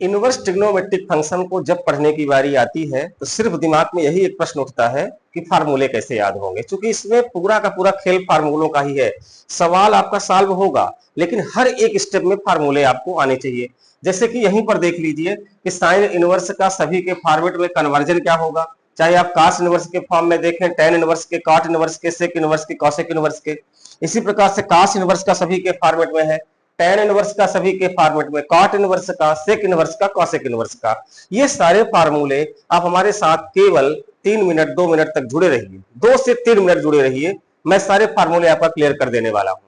Inverse trigonometric function को जब पढ़ने की बारी आती है तो सिर्फ दिमाग में यही एक प्रश्न उठता है कि फार्मूले कैसे याद होंगे, क्योंकि इसमें पूरा का पूरा खेल फार्मूलों का ही है। सवाल आपका सॉल्व होगा लेकिन हर एक स्टेप में फार्मूले आपको आने चाहिए। जैसे कि यहीं पर देख लीजिए कि साइन इनवर्स का सभी के फॉर्मेट में कन्वर्जन क्या होगा, चाहे आप कॉस इनवर्स के फॉर्म में देखें, टेन इनवर्स के, कॉट इनवर्स के, सेक इनवर्स के, कॉसेक इनवर्स के। इसी प्रकार से कॉस इनवर्स का सभी के फॉर्मेट में है, टेन इनवर्स का सभी के फॉर्मेट में, कॉट इनवर्स का, सेक इनवर्स का, कॉसेक इनवर्स का। ये सारे फार्मूले आप हमारे साथ केवल 3 मिनट 2 मिनट तक जुड़े रहिए, 2 से 3 मिनट जुड़े रहिए, मैं सारे फार्मूले आपका क्लियर कर देने वाला हूं।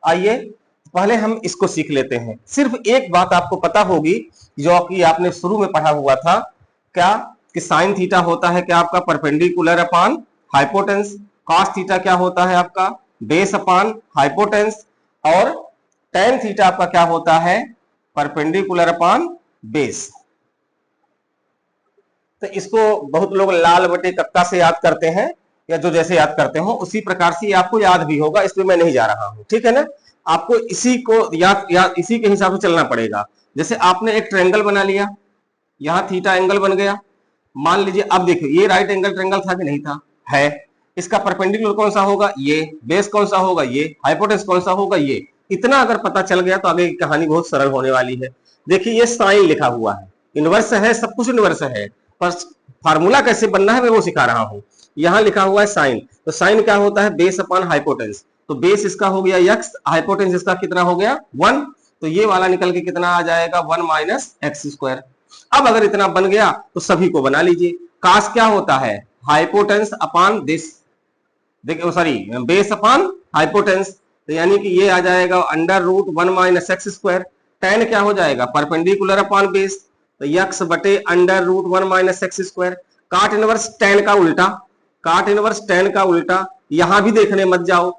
आइए पहले हम इसको सीख लेते हैं। सिर्फ एक बात आपको पता होगी जो कि आपने शुरू में पढ़ा हुआ था, क्या कि साइन थीटा होता है क्या आपका perpendicular upon hypotenuse, cos theta क्या होता है आपका बेस अपॉन हाइपोटेंस, और टेन थीटा आपका क्या होता है परपेंडिकुलर अपॉन बेस। तो इसको बहुत लोग लाल बटे कक्का से याद करते हैं, या जो जैसे याद करते हो उसी प्रकार से आपको याद भी होगा, इसमें मैं नहीं जा रहा हूं, ठीक है ना। आपको इसी को याद इसी के हिसाब से चलना पड़ेगा। जैसे आपने एक ट्रायंगल बना लिया, यहां थीटा एंगल बन गया, मान लीजिए। अब देखिए ये राइट एंगल ट्रायंगल था कि नहीं था, है। इसका परपेंडिकुलर कौन सा होगा, ये। बेस कौन सा होगा, ये। हाइपोटेन्यूस कौन सा होगा, ये। इतना अगर पता चल गया तो आगे की कहानी बहुत सरल होने वाली है। देखिए ये साइन लिखा हुआ है, इनवर्स है, सब कुछ इनवर्स है, पर फार्मूला कैसे बनना है मैं वो सिखा रहा हूं। यहां लिखा हुआ है साइन, तो साइन क्या होता है बेस अपॉन हाइपोटेन्यूस। तो बेस इसका हो गया x, हाइपोटेन्यूस इसका कितना हो गया 1, तो ये वाला निकल के कितना आ जाएगा 1 माइनस एक्स स्क्वायर। अब अगर इतना बन गया तो सभी को बना लीजिए। कास क्या होता है हाइपोटेन्स अपॉन दिस, देखिए सॉरी बेस अपॉन हाइपोटेन्स, तो यानी कि ये आ जाएगा under root 1 minus x square. Tan क्या हो जाएगा परपेंडिकुलर अपॉन बेस, तो यक्स बटे under root 1 minus x square. Cot inverse tan का उल्टा, काट इनवर्स टेन का उल्टा, यहां भी देखने मत जाओ।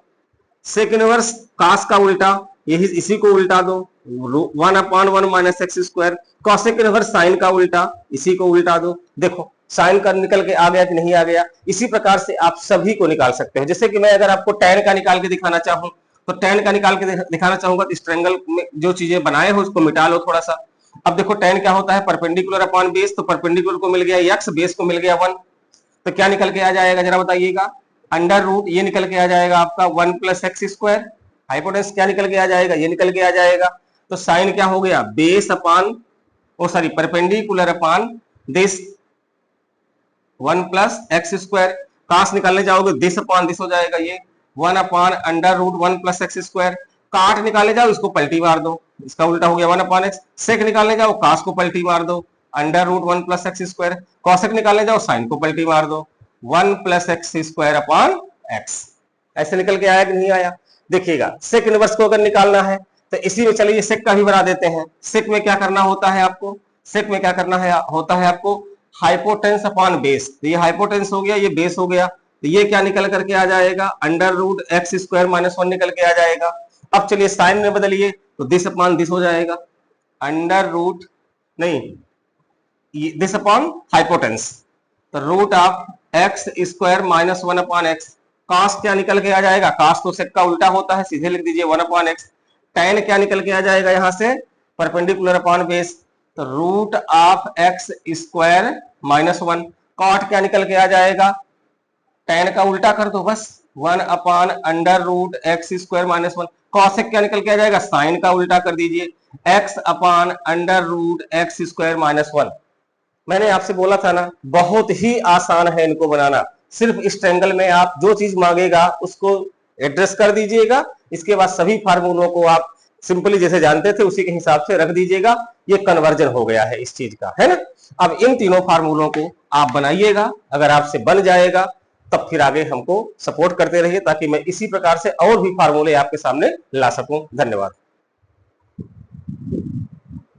सेक इनवर्स कास का उल्टा, यही इसी को उल्टा दो 1 upon 1 minus x square. Cosec inverse sine का उल्टा, इसी को उल्टा दो। देखो साइन का निकल के आ गया कि नहीं आ गया। इसी प्रकार से आप सभी को निकाल सकते हो। जैसे कि मैं अगर आपको टेन का निकाल के दिखाना चाहूं तो टेन का निकाल के दिखाना चाहूंगा तो इस ट्रायंगल में जो चीजें बनाए हो उसको मिटा लो थोड़ा सा। अब देखो टेन क्या होता है परपेंडिकुलर अपॉन बेस, तो परपेंडिकुलर को मिल गया एक्स, बेस को मिल गया 1, तो क्या निकल के आ जाएगा जरा बताइएगा। अंडर रूट ये निकल के आ जाएगा आपका 1 प्लस एक्स स्क्वायर। हाइपोटेन्यूस क्या निकल के आ जाएगा, ये निकल के आ जाएगा। तो साइन क्या हो गया base upon, oh sorry perpendicular upon this 1 plus x square. Cos निकालने जाओगे दिस अपॉन दिस हो जाएगा, ये 1 upon under root 1 plus x square. काट निकालने जाओ इसको पलटी मार दो, इसका उल्टा हो गया 1 अपॉन एक्स। सेक निकालने जाओ कास को पलटी मार दो under root 1 plus x square. Cosec निकालने जाओ साइन को पलटी मार दो 1 plus x square upon x. ऐसे निकल के आया कि नहीं आया। देखिएगा सेक इनवर्स को अगर निकालना है तो इसी में चलिए सेक का भी बना देते हैं। सेक में क्या करना होता है आपको, सेक में क्या करना है होता है आपको हाइपोटेन्स अपॉन बेस। तो ये हाइपोटेन्स हो गया, ये बेस हो गया, तो ये क्या निकल करके आ जाएगा under root x square minus 1 निकल के आ जाएगा। अब चलिए साइन में बदलिए तो दिस अपॉन दिस हो जाएगा अंडर रूट, नहीं दिस अपॉन हाइपोटेन्स, तो root of x square minus 1 upon x. Cos क्या निकल के आ जाएगा, कास तो सेक का उल्टा होता है, सीधे लिख दीजिए 1 अपॉन एक्स। टेन क्या निकल के आ जाएगा यहां से परपेंडिकुलर अपॉन बेस, तो root of x square minus 1। Cot क्या निकल के आ जाएगा, टेन का उल्टा कर दो बस 1 upon under root x square minus 1। Cosec क्या निकल के आ जाएगा, साइन का उल्टा कर दीजिए x upon under root x square minus 1। मैंने आपसे बोला था ना बहुत ही आसान है इनको बनाना। सिर्फ इस ट्रायंगल में आप जो चीज मांगेगा उसको एड्रेस कर दीजिएगा, इसके बाद सभी फार्मूलों को आप सिंपली जैसे जानते थे उसी के हिसाब से रख दीजिएगा। ये कन्वर्जन हो गया है इस चीज का, है ना। अब इन तीनों फार्मूलों को आप बनाइएगा, अगर आपसे बन जाएगा तब फिर आगे हमको सपोर्ट करते रहिए ताकि मैं इसी प्रकार से और भी फार्मूले आपके सामने ला सकूं। धन्यवाद।